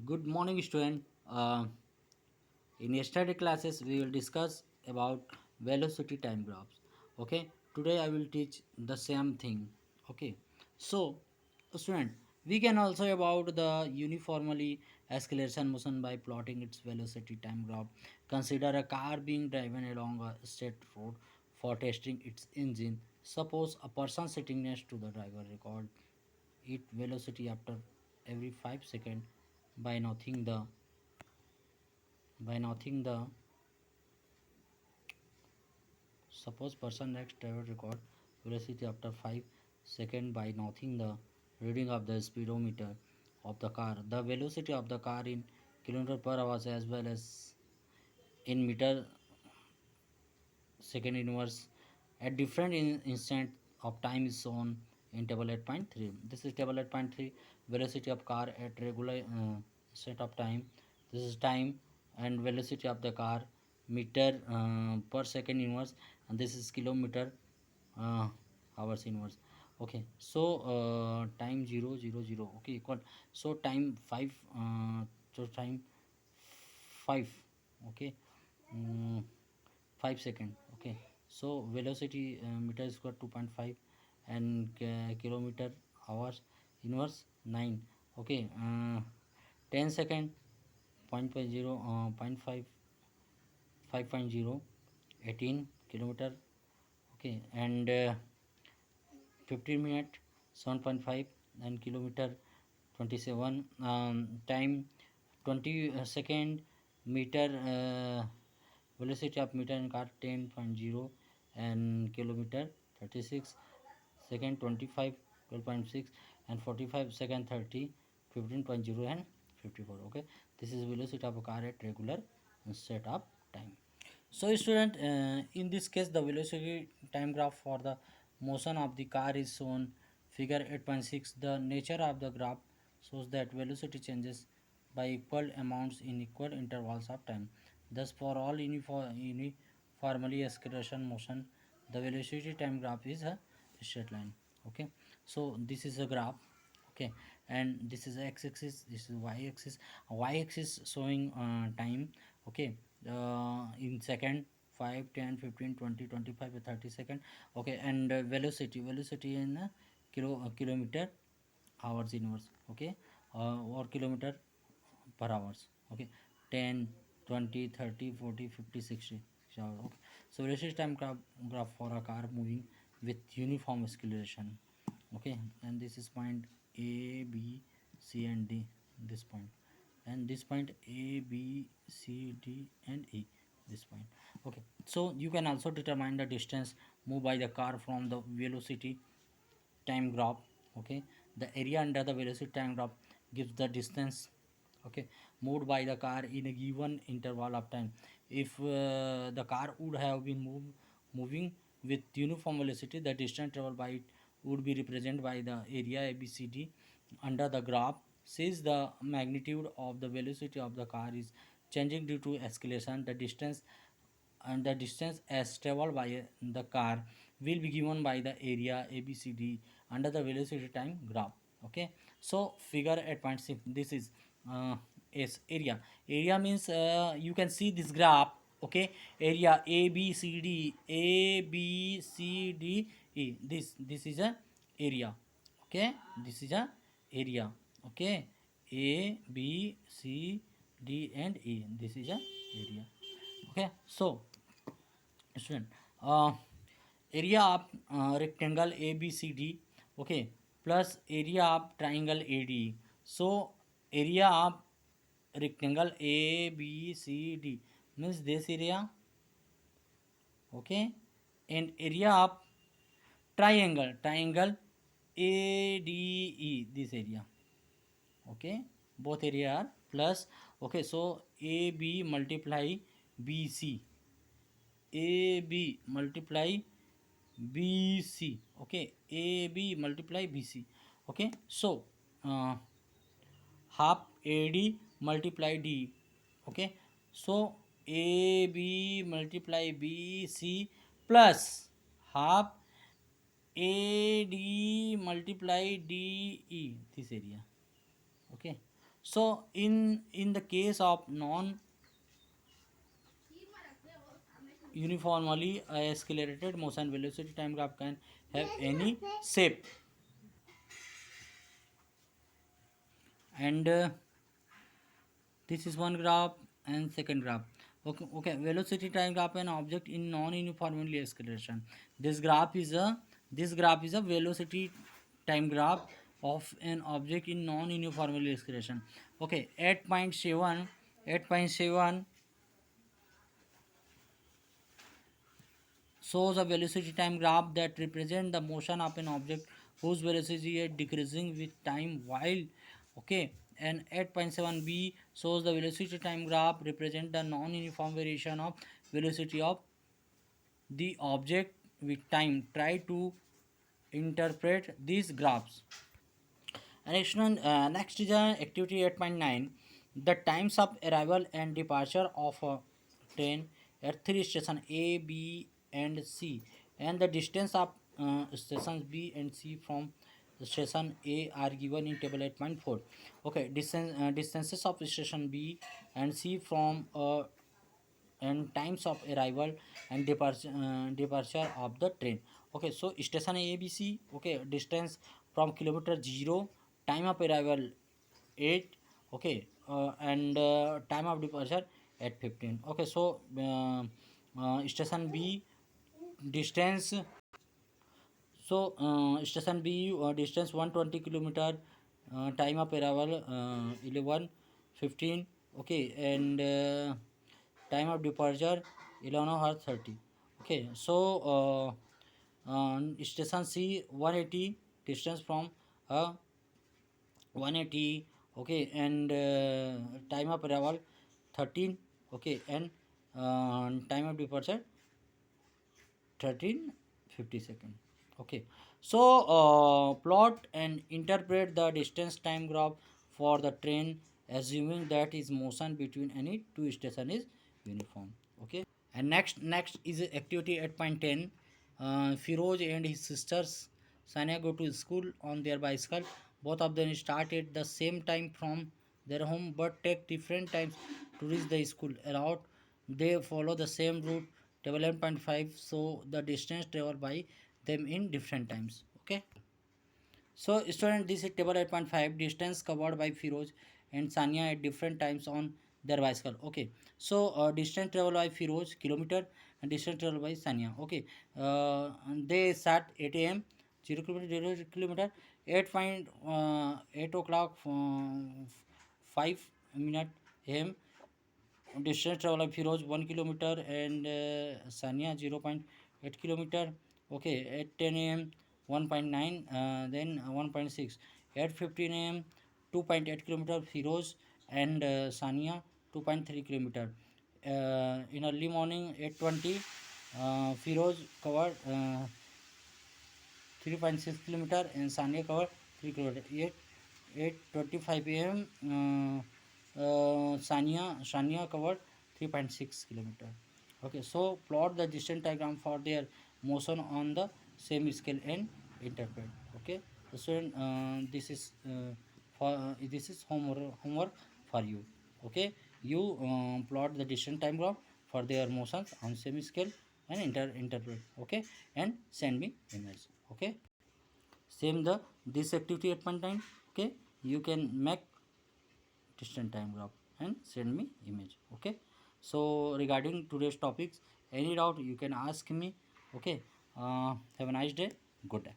Good morning, student. In yesterday classes, we will discuss about velocity time graphs. Okay. Today I will teach the same thing. Okay. So, student, we can also about the uniformly acceleration motion by plotting its velocity time graph. Consider a car being driven along a straight road for testing its engine. Suppose a person sitting next to the driver record its velocity after every 5 seconds by noting the suppose person next driver record velocity after 5 seconds by noting the reading of the speedometer of the car, the velocity of the car in kilometer per hour as well as in meter second inverse at different instant of time is shown in table 8.3. This is table 8.3 velocity of car at regular set of time. This is time and velocity of the car meter per second inverse, and this is kilometer uh, hours inverse. Okay, so time 0 0 0, okay, equal, so time 5, so time 5, okay, mm, 5 second, okay. So velocity meter square 2.5 and kilometer hours inverse 9, okay. 10 second 0.0, 0.5, 5.0, 18 kilometer, okay. And 15 minute 7.5 and kilometer 27, time 20 second meter velocity of meter in car 10.0 and kilometer 36 second 25 12.6 and 45 second 30 15.0 and 54, okay. This is velocity of a car at regular setup time. So student, in this case the velocity time graph for the motion of the car is shown figure 8.6. The nature of the graph shows that velocity changes by equal amounts in equal intervals of time. Thus for all uniformly acceleration motion, the velocity time graph is a straight line. Okay, so this is a graph, okay, and this is x-axis, this is y-axis. Y-axis showing time, okay, in second, 5 10 15 20 25 30 second, okay. And velocity in kilometer hours inverse, okay, or kilometer per hours, okay. 10 20 30 40 50 60, okay. So velocity time graph for a car moving with uniform acceleration, okay. And this is point A B C and D, this point, and this point A B C D and E, this point, okay. So you can also determine the distance moved by the car from the velocity time graph, okay. The area under the velocity time graph gives the distance, okay, moved by the car in a given interval of time. If the car would have been moving with uniform velocity, the distance traveled by it would be represented by the area ABCD under the graph. Since the magnitude of the velocity of the car is changing due to acceleration, the distance as traveled by the car will be given by the area ABCD under the velocity time graph, okay. So figure 8.6, this is area. Area means you can see this graph, okay. Area ABCD, this is a area, okay. This is a area, okay. ABCD and E, this is a area, okay. So student, uh, area of rectangle ABCD, okay, plus area of triangle AD. So area of rectangle ABCD means this area, okay, and area of triangle ADE, this area, okay. Both area are plus, okay. So AB multiply BC, AB multiply BC, okay. AB multiply BC, okay. So half AD multiply D, okay. So AB multiply BC plus half AD multiply DE, this area, okay. So in the case of non uniformly accelerated motion, velocity time graph can have any shape. And this is one graph and second graph. Okay, velocity time graph an object in non-uniformly acceleration. This graph is a velocity time graph of an object in non-uniformly acceleration. Okay, 8.7 shows a velocity time graph that represents the motion of an object whose velocity is decreasing with time, while okay, and 8.7b shows the velocity time graph represent the non-uniform variation of velocity of the object with time. Try to interpret these graphs. Next is activity 8.9. The times of arrival and departure of a train at three stations A, B, and C, and the distance of stations B and C from station A are given in table 8.4. Okay, distances of station B and C from and times of arrival and departure of the train. Okay, so station ABC, okay, distance from kilometer 0, time of arrival 8, okay, and time of departure at 15. Okay, so station B distance, so station B distance 120 kilometer, time of arrival 11:15, okay, and time of departure 11 hours 30. Okay, so station C 180, distance from 180, okay, and time of arrival 13, okay, and time of departure 13:50. Okay, so plot and interpret the distance time graph for the train, assuming that its motion between any two stations is uniform. Okay, and next is activity 8.10. Firoz and his sisters Sania go to school on their bicycle. Both of them start at the same time from their home but take different times to reach the school. Route they follow the same route, table 11.5, so the distance traveled by them in different times. Okay. So student, this is table 8.5, distance covered by Firoz and Sania at different times on their bicycle. Okay. So distance traveled by Firoz kilometer and distance traveled by Sania. Okay. And they start 8 a.m. 0 kilometer 8 o'clock 5 minute a.m. Distance travel of Firoz 1 kilometer and Sania 0.8 kilometer. Okay, at 10 a.m. 1.9, then 1.6. At 15 a.m. 2.8 kilometer Firoz and Sania 2.3 kilometer. In early morning 8:20, Firoz covered 3.6 kilometer and Sania covered 3 kilometer. 8:25 a.m. Sania covered 3.6 kilometer. Okay, so plot the distance diagram for their motion on the same scale and interpret. Okay, so this is homework for you. Okay, you plot the distance time graph for their motions on same scale and interpret. Okay, and send me image. Okay, same the this activity 8.9. Okay, you can make distant time graph and send me image. Okay, so regarding today's topics, any doubt you can ask me. Okay, have a nice day. Good day.